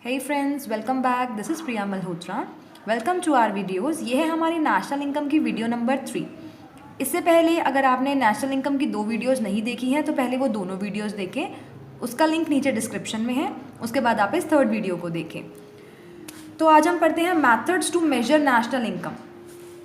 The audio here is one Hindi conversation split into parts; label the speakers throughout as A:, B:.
A: Hey friends, welcome back. This is Priya Malhotra. Welcome to our videos. ये है हमारी नेशनल इनकम की वीडियो नंबर 3। इससे पहले अगर आपने नेशनल इनकम की 2 वीडियोस नहीं देखी हैं तो पहले वो दोनों वीडियोस देखें, उसका लिंक नीचे डिस्क्रिप्शन में है। उसके बाद आप इस 3rd वीडियो को देखें। तो आज हम पढ़ते हैं methods to measure national income.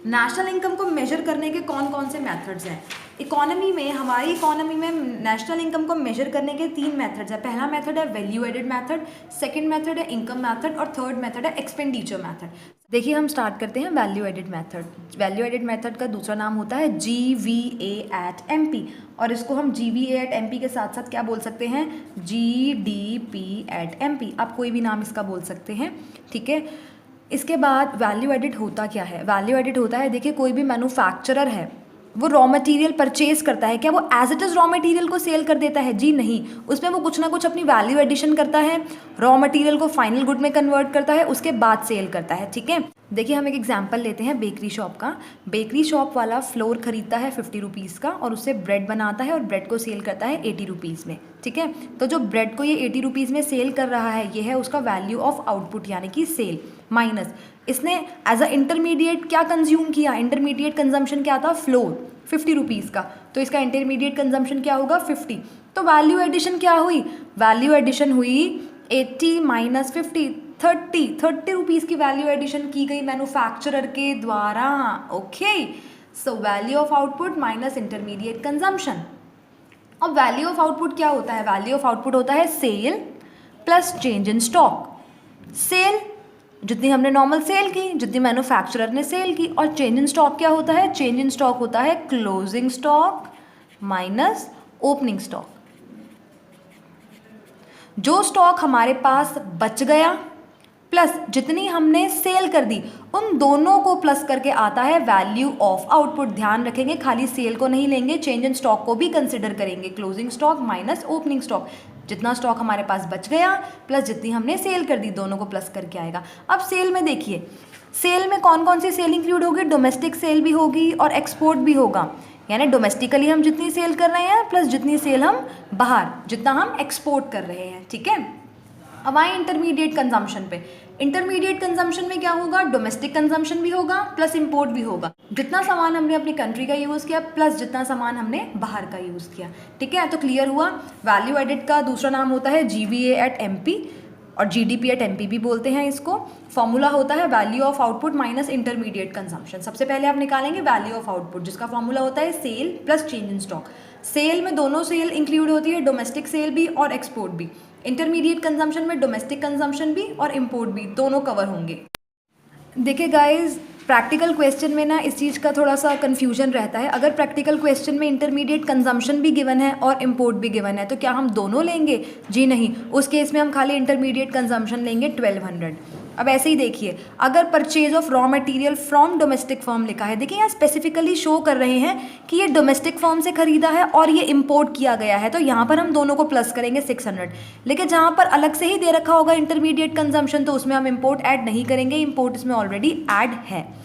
A: National income को मेजर करने के कौन कौन से मेथड्स हैं। हमारी इकोनॉमी में नेशनल इनकम को मेजर करने के 3 मेथड्स हैं। पहला मेथड है value added method, second method है इनकम मेथड और थर्ड मेथड है एक्सपेंडिचर मेथड। देखिए हम स्टार्ट करते हैं value added method. Value added method का दूसरा नाम होता है GVA@MP और इसको हम GVA@MP के साथ साथ क्या बोल सकते हैं, GDP@MP। आप कोई भी नाम इसका बोल सकते हैं, ठीक है। इसके बाद वैल्यू एडिड होता क्या है। वैल्यू एडिड होता है, देखिए कोई भी मैन्युफैक्चरर है वो रॉ मटेरियल परचेज करता है, क्या वो as it is raw material को सेल कर देता है? जी नहीं, उसमें वो कुछ ना कुछ अपनी वैल्यू एडिशन करता है, रॉ मटेरियल को फाइनल गुड में कन्वर्ट करता है, उसके बाद सेल करता है, ठीक है। देखिए हम एक एग्जांपल लेते हैं बेकरी शॉप का। बेकरी शॉप वाला फ्लोर खरीदता है 50 रुपीज़ का और उससे ब्रेड बनाता है और ब्रेड को सेल करता है 80 रुपीज़ में, ठीक है। तो जो ब्रेड को ये 80 रुपीज़ में सेल कर रहा है ये है उसका वैल्यू ऑफ आउटपुट यानी कि सेल, माइनस इसने एज अ इंटरमीडिएट क्या कंज्यूम किया। इंटरमीडिएट कंजम्पशन क्या था, फ्लोर 50 रुपीज़ का, तो इसका इंटरमीडिएट कंजम्पशन क्या होगा 50। तो वैल्यू एडिशन क्या हुई, वैल्यू एडिशन हुई 80 माइनस 50, 30 रुपीज़ की वैल्यू एडिशन की गई मैन्युफैक्चरर के द्वारा। Okay, so value of output minus intermediate consumption. अब वैल्यू ऑफ आउटपुट क्या होता है, वैल्यू ऑफ आउटपुट होता है sale plus change in stock. Sale जितनी हमने नॉर्मल सेल की, जितनी मैन्युफैक्चरर ने सेल की, और चेंज इन स्टॉक क्या होता है, चेंज इन स्टॉक होता है closing stock minus opening stock. जो स्टॉक हमारे पास बच गया प्लस जितनी हमने सेल कर दी, उन दोनों को प्लस करके आता है वैल्यू ऑफ आउटपुट। ध्यान रखेंगे खाली सेल को नहीं लेंगे, चेंज इन स्टॉक को भी कंसिडर करेंगे। Closing stock minus opening stock, जितना स्टॉक हमारे पास बच गया प्लस जितनी हमने सेल कर दी, दोनों को प्लस करके आएगा। अब सेल में देखिए, सेल में कौन कौन सी सेल इंक्लूड होगी, डोमेस्टिक सेल भी होगी और एक्सपोर्ट भी होगा। यानी डोमेस्टिकली हम जितनी सेल कर रहे हैं प्लस जितनी सेल हम बाहर, जितना हम एक्सपोर्ट कर रहे हैं, ठीक है। अब आए इंटरमीडिएट कंजम्पशन पे। इंटरमीडिएट कंजम्पशन में क्या होगा, डोमेस्टिक कंजम्पशन भी होगा प्लस इंपोर्ट भी होगा। जितना सामान हमने अपनी कंट्री का यूज़ किया प्लस जितना सामान हमने बाहर का यूज़ किया, ठीक है। तो क्लियर हुआ, वैल्यू एडिड का दूसरा नाम होता है GVA@MP और GDP@MP भी बोलते हैं इसको। फॉर्मूला होता है value of output minus intermediate consumption. सबसे पहले आप निकालेंगे वैल्यू ऑफ आउटपुट, जिसका फॉर्मूला होता है sale plus change in stock. Sale में दोनों सेल इंक्लूड होती है, डोमेस्टिक सेल भी और एक्सपोर्ट भी। इंटरमीडिएट कंजम्पशन में डोमेस्टिक कंजम्पशन भी और इंपोर्ट भी, दोनों कवर होंगे। देखिए गाइज, प्रैक्टिकल क्वेश्चन में ना इस चीज़ का थोड़ा सा कन्फ्यूजन रहता है। अगर प्रैक्टिकल क्वेश्चन में इंटरमीडिएट कंजम्पशन भी गिवन है और इंपोर्ट भी गिवन है तो क्या हम दोनों लेंगे? जी नहीं, उस केस में हम खाली इंटरमीडिएट कंजम्पशन लेंगे 1200। अब ऐसे ही देखिए, अगर purchase of raw material from domestic firm लिखा है, देखिए यहाँ स्पेसिफिकली शो कर रहे हैं कि ये डोमेस्टिक फर्म से खरीदा है और ये इंपोर्ट किया गया है, तो यहाँ पर हम दोनों को प्लस करेंगे 600। लेकिन जहाँ पर अलग से ही दे रखा होगा इंटरमीडिएट कंजम्पशन तो उसमें हम इंपोर्ट ऐड नहीं करेंगे, इंपोर्ट इसमें ऑलरेडी ऐड है।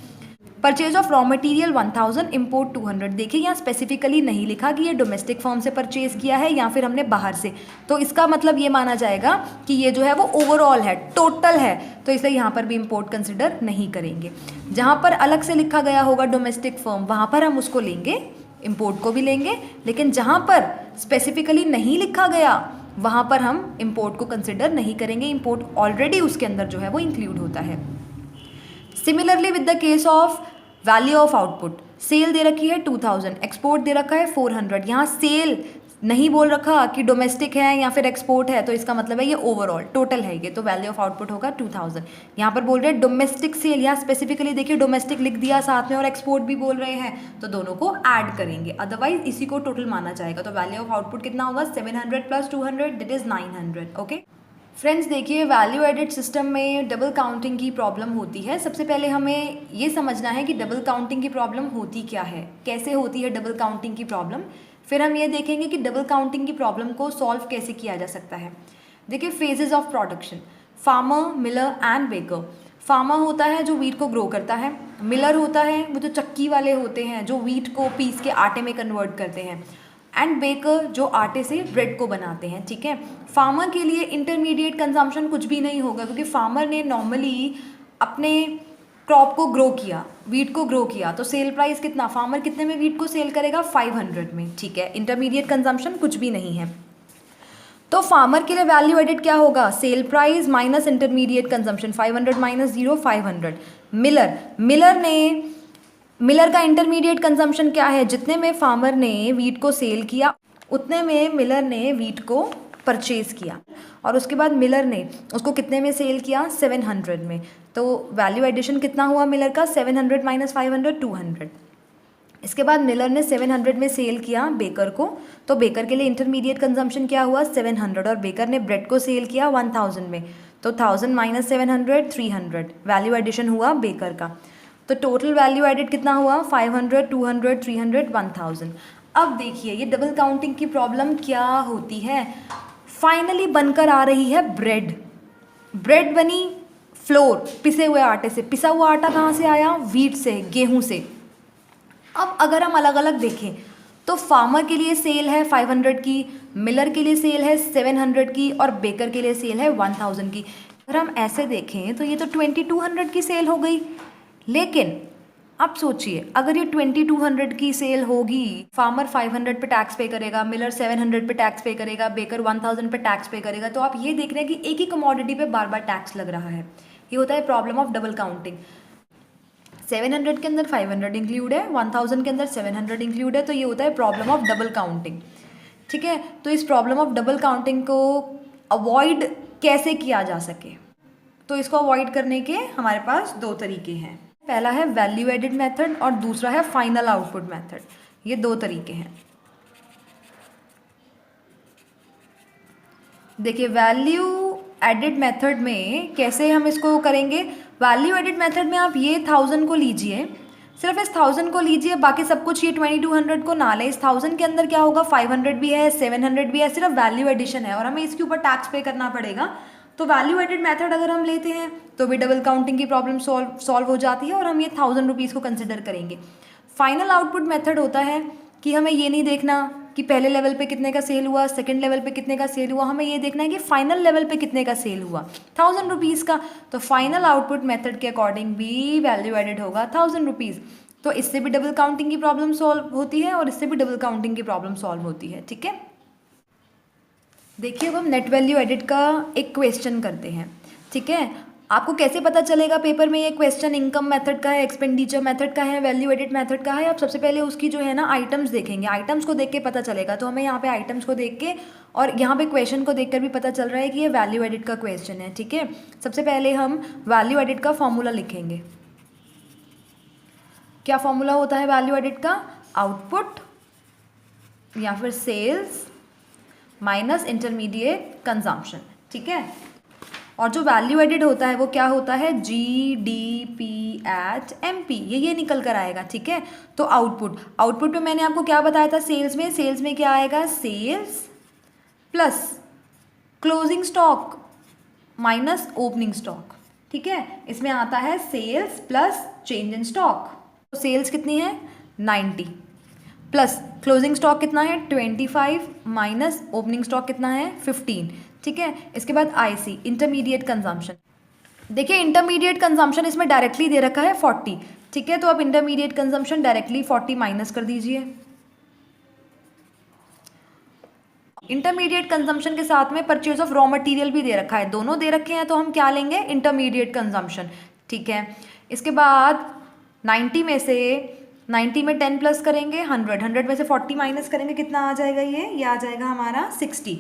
A: Purchase of raw material 1000, import 200। देखिए यहाँ स्पेसिफिकली नहीं लिखा कि ये डोमेस्टिक फर्म से परचेज किया है या फिर हमने बाहर से, तो इसका मतलब ये माना जाएगा कि ये जो है वो ओवरऑल है, टोटल है, तो इसलिए यहाँ पर भी इंपोर्ट कंसिडर नहीं करेंगे। जहाँ पर अलग से लिखा गया होगा डोमेस्टिक फर्म वहाँ पर हम उसको लेंगे, इंपोर्ट को भी लेंगे, लेकिन जहाँ पर स्पेसिफिकली नहीं लिखा गया वहाँ पर हम इंपोर्ट को कंसिडर नहीं करेंगे। इंपोर्ट ऑलरेडी उसके अंदर जो है वो इंक्लूड होता है। Similarly with the case of value of output, sale दे रखी है 2000, एक्सपोर्ट दे रखा है 400। यहाँ सेल नहीं बोल रखा कि डोमेस्टिक है या फिर एक्सपोर्ट है, तो इसका मतलब है ये ओवरऑल टोटल है ये, तो वैल्यू ऑफ आउटपुट होगा 2000। यहाँ पर बोल रहे हैं डोमेस्टिक सेल, यहाँ स्पेसिफिकली देखिए डोमेस्टिक लिख दिया साथ में और एक्सपोर्ट भी बोल रहे हैं, तो दोनों को ऐड करेंगे, अदरवाइज इसी को टोटल माना जाएगा। तो वैल्यू ऑफ आउटपुट कितना होगा, 700 plus 200 that is 900। Okay friends, देखिए वैल्यू एडिड सिस्टम में डबल काउंटिंग की प्रॉब्लम होती है। सबसे पहले हमें ये समझना है कि डबल काउंटिंग की प्रॉब्लम होती क्या है, कैसे होती है डबल काउंटिंग की प्रॉब्लम। फिर हम ये देखेंगे कि डबल काउंटिंग की प्रॉब्लम को सॉल्व कैसे किया जा सकता है। देखिए phases of production, farmer, Miller and baker. Farmer होता है जो वीट को ग्रो करता है, मिलर होता है वो जो चक्की वाले होते हैं जो वीट को पीस के आटे में कन्वर्ट करते हैं, एंड बेकर जो आटे से ब्रेड को बनाते हैं, ठीक है। फार्मर के लिए इंटरमीडिएट कंजम्पशन कुछ भी नहीं होगा, क्योंकि फार्मर ने नॉर्मली अपने क्रॉप को ग्रो किया, वीट को ग्रो किया, तो सेल प्राइस कितना, फार्मर कितने में वीट को सेल करेगा, 500 में, ठीक है। इंटरमीडिएट कंजम्पशन कुछ भी नहीं है। तो फार्मर के लिए वैल्यू एडेड क्या होगा, sale price minus intermediate consumption, 500 minus 0 500। Miller का इंटरमीडिएट कंजम्पशन क्या है, जितने में फार्मर ने वीट को सेल किया उतने में मिलर ने वीट को परचेज किया, और उसके बाद मिलर ने उसको कितने में सेल किया, 700 में। तो वैल्यू एडिशन कितना हुआ मिलर का, 700 माइनस 500 200। इसके बाद मिलर ने 700 में सेल किया बेकर को, तो बेकर के लिए इंटरमीडिएट कंजम्पशन क्या हुआ, 700, और बेकर ने ब्रेड को सेल किया 1000 में, तो 1000 माइनस 700 300, वैल्यू एडिशन हुआ बेकर का। तो टोटल वैल्यू एडेड कितना हुआ, 500 200 300 1000। अब देखिए ये डबल काउंटिंग की प्रॉब्लम क्या होती है, फाइनली बनकर आ रही है ब्रेड बनी फ्लोर पिसे हुए आटे से। पिसा हुआ आटा कहाँ से आया, वीट से, गेहूं से। अब अगर हम अलग अलग देखें तो फार्मर के लिए सेल है 500 की, मिलर के लिए सेल है 700 की, और बेकर के लिए सेल है 1000 की। अगर हम ऐसे देखें तो ये तो 2200 की सेल हो गई। लेकिन अब सोचिए अगर ये 2200 की सेल होगी, फार्मर 500 पे टैक्स पे करेगा, मिलर 700 पे टैक्स पे करेगा, बेकर 1000 पे टैक्स पे करेगा, तो आप ये देख रहे हैं कि एक ही कमोडिटी पे बार बार टैक्स लग रहा है। ये होता है प्रॉब्लम ऑफ डबल काउंटिंग। 700 के अंदर 500 इंक्लूड है, 1000 के अंदर 700 इंक्लूड है, तो ये होता है प्रॉब्लम ऑफ डबल काउंटिंग, ठीक है। तो इस प्रॉब्लम ऑफ डबल काउंटिंग को अवॉइड कैसे किया जा सके, तो इसको अवॉइड करने के हमारे पास दो तरीके हैं। पहला है वैल्यू एडेड मेथड और दूसरा है फाइनल आउटपुट मेथड। ये दो तरीके हैं। देखिए वैल्यू एडेड मेथड में कैसे हम इसको करेंगे। वैल्यू एडेड मेथड में आप ये 1000 को लीजिए, सिर्फ इस 1000 को लीजिए, बाकी सब कुछ ये 2200 को ना लें। इस 1000 के अंदर क्या होगा, 500 भी है, 700 भी है, सिर्फ वैल्यू एडिशन है और हमें इसके ऊपर टैक्स पे करना पड़ेगा। तो वैल्यू एडेड मेथड अगर हम लेते हैं तो भी डबल काउंटिंग की प्रॉब्लम सॉल्व हो जाती है और हम ये 1000 रुपीज़ को कंसिडर करेंगे। फाइनल आउटपुट मेथड होता है कि हमें ये नहीं देखना कि पहले लेवल पे कितने का सेल हुआ, सेकंड लेवल पे कितने का सेल हुआ, हमें ये देखना है कि फाइनल लेवल पे कितने का सेल हुआ, 1000 रुपीज़ का। तो फाइनल आउटपुट मेथड के अकॉर्डिंग भी वैल्यू एडेड होगा 1000 रुपीज़। तो इससे भी डबल काउंटिंग की प्रॉब्लम सॉल्व होती है और इससे भी डबल काउंटिंग की प्रॉब्लम सॉल्व होती है, ठीक है। देखिए अब हम नेट वैल्यू एडिट का एक क्वेश्चन करते हैं, ठीक है। आपको कैसे पता चलेगा पेपर में ये क्वेश्चन इनकम मेथड का है, एक्सपेंडिचर मेथड का है, वैल्यू एडिट मेथड का है। आप सबसे पहले उसकी जो है ना आइटम्स देखेंगे, आइटम्स को देख के पता चलेगा। तो हमें यहाँ पे आइटम्स को देख के और यहाँ पे क्वेश्चन को देखकर भी पता चल रहा है कि ये वैल्यू एडिट का क्वेश्चन है, ठीक है। सबसे पहले हम वैल्यू एडिट का फॉर्मूला लिखेंगे। क्या फॉर्मूला होता है वैल्यू एडिट का, आउटपुट या फिर सेल्स माइनस इंटरमीडिएट कंजम्पशन, ठीक है। और जो वैल्यू एडेड होता है वो क्या होता है, GDP@MP, ये निकल कर आएगा, ठीक है। तो आउटपुट में मैंने आपको क्या बताया था, सेल्स में क्या आएगा, sales plus closing stock minus opening stock, ठीक है। इसमें आता है sales plus change in stock. तो सेल्स कितनी है 90 प्लस क्लोजिंग स्टॉक कितना है 25 माइनस ओपनिंग स्टॉक कितना है 15, ठीक है। इसके बाद IC इंटरमीडिएट कंजम्पशन। देखिए इंटरमीडिएट कंजम्पशन इसमें डायरेक्टली दे रखा है 40, ठीक है। तो आप इंटरमीडिएट कंजम्पशन डायरेक्टली 40 माइनस कर दीजिए। इंटरमीडिएट कंजम्पशन के साथ में परचेज ऑफ रॉ मटेरियल भी दे रखा है, दोनों दे रखे हैं, तो हम क्या लेंगे, इंटरमीडिएट कंजम्पशन, ठीक है। इसके बाद 90 में 10 प्लस करेंगे 100 में से 40 माइनस करेंगे, कितना आ जाएगा, ये आ जाएगा हमारा 60,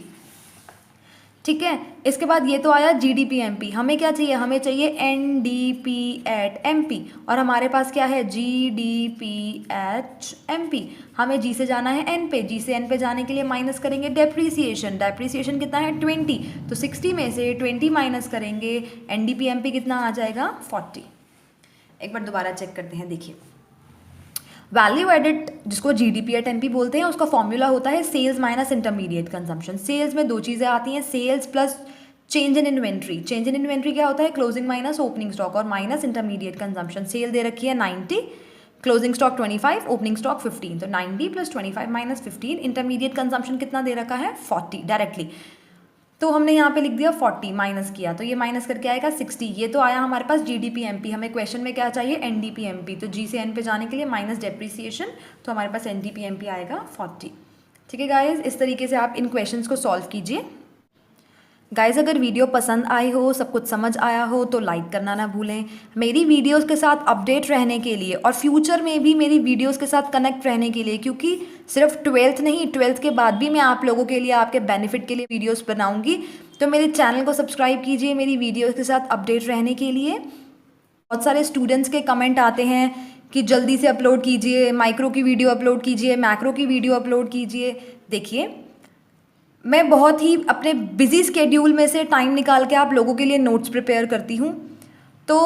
A: ठीक है। इसके बाद ये तो आया GDP/MP। हमें क्या चाहिए, हमें चाहिए NDP@MP और हमारे पास क्या है GDP/MP। हमें G से जाना है N पे, G से N पे जाने के लिए माइनस करेंगे डेप्रीसिएशन कितना है 20, तो 60 में से 20 माइनस करेंगे, NDP/MP कितना आ जाएगा 40। एक बार दोबारा चेक करते हैं। देखिए वैल्यू एडिट जिसको GDP/MP बोलते हैं उसका फॉर्मूला होता है sales minus intermediate consumption. Sales में दो चीज़ें आती हैं, sales plus change in inventory. Change in inventory क्या होता है, क्लोजिंग माइनस ओपनिंग स्टॉक और माइनस इंटरमीडिएट कंजम्पशन। सेल दे रखी है 90 क्लोजिंग स्टॉक 25, ओपनिंग स्टॉक 15, तो 90 + 25 - 15, इंटरमीडिएट कंजम्पशन कितना दे रखा है 40 डायरेक्टली, तो हमने यहाँ पे लिख दिया 40 माइनस किया, तो ये माइनस करके आएगा 60। ये तो आया हमारे पास GDP-MP, हमें क्वेश्चन में क्या चाहिए NDP-MP, तो G से N पे जाने के लिए माइनस डेप्रीसिएशन, तो हमारे पास NDP-MP आएगा 40। ठीक है गाइज, इस तरीके से आप इन क्वेश्चंस को सॉल्व कीजिए। गाइज अगर वीडियो पसंद आई हो, सब कुछ समझ आया हो तो लाइक करना ना भूलें। मेरी वीडियोस के साथ अपडेट रहने के लिए और फ्यूचर में भी मेरी वीडियोस के साथ कनेक्ट रहने के लिए, क्योंकि सिर्फ 12th नहीं, 12th के बाद भी मैं आप लोगों के लिए, आपके बेनिफिट के लिए वीडियोस बनाऊंगी, तो मेरे चैनल को सब्सक्राइब कीजिए मेरी वीडियोज़ के साथ अपडेट रहने के लिए। बहुत सारे स्टूडेंट्स के कमेंट आते हैं कि जल्दी से अपलोड कीजिए, माइक्रो की वीडियो अपलोड कीजिए, मैक्रो की वीडियो अपलोड कीजिए। देखिए, मैं बहुत ही अपने बिजी स्केड्यूल में से टाइम निकाल के आप लोगों के लिए नोट्स प्रिपेयर करती हूँ, तो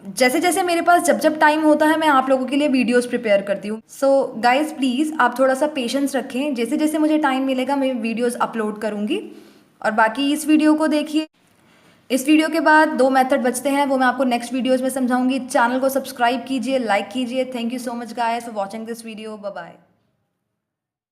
A: जैसे जैसे मेरे पास जब जब टाइम होता है मैं आप लोगों के लिए वीडियोस प्रिपेयर करती हूँ। सो गाइज प्लीज़ आप थोड़ा सा पेशेंस रखें, जैसे जैसे मुझे टाइम मिलेगा मैं वीडियोस अपलोड करूँगी। और बाकी इस वीडियो को देखिए, इस वीडियो के बाद 2 मेथड बचते हैं, वो मैं आपको नेक्स्ट वीडियोज़ में समझाऊंगी। चैनल को सब्सक्राइब कीजिए, लाइक कीजिए। Thank you so much guys for watching this video. Bye bye.